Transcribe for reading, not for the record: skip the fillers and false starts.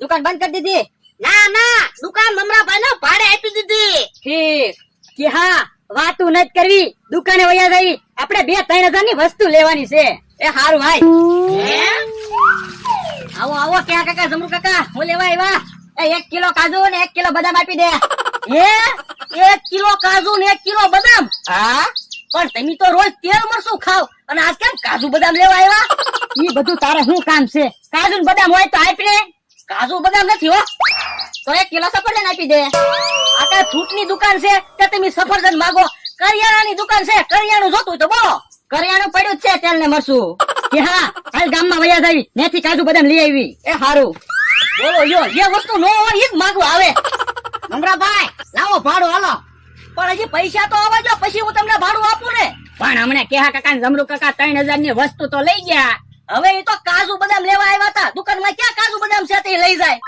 દુકાન બંધ કરી દીધી? ના ના, દુકાન મમરાભાઈ ને ભાડે આપી દીધી. ઠીક કે હા, વાતું નથી કરવી, દુકાને વયા જઈ. આપણે 2-3 હજાર ની વસ્તુ લેવાની છે. એ હારું ભાઈ. હે? આવો આવો ક્યાં કાકા, જમરૂ કાકા, હું લેવા આવ્યા. એ 1 કિલો કાજુ ને 1 કિલો બદામ આપી દે. હે? 1 કિલો કાજુ ને 1 કિલો બદામ? હા, પણ તમે તો રોજ તેલ મરચું ખાવ અને આજ કેમ કાજુ બદામ લેવા આવ્યા? ઈ બધું તારે શું કામ છે? કાજુ ને બદામ હોય તો આપ ને. કાજુ બદામ નથી હો. તો 1 કિલો સફરજન આપી દે. આ કઈ ફ્રૂટ ની દુકાન છે કે તમે સફરજન માંગો? કરિયાણાની દુકાન છે, કરિયાણું જોતું હોય તો બોલો. કરિયાણું પડ્યું જ છે, તેલ ને મરચું. કે હા, હાલ ગામમાં વયા જાવી, ત્યાંથી કાજુ બદામ લઈ આવી. એ હારું. બોલો યો, જે વસ્તુ ન હોય ઈ જ માંગવું આવે. મમરાભાઈ લાવો ભાડું હાલો. પણ હજી પૈસા તો આવવા જો, પછી હું તમને ભાડું આપું ને. પણ હમણાં કેહા કાકા ને જમરૂ કાકા 3000 ની વસ્તુ તો લઈ ગયા. હવે એ તો કાજુ બદામ લેવા આવ્યા હતા, દુકાનમાં ક્યાં કાજુ બદામ છે તે લઈ જાય.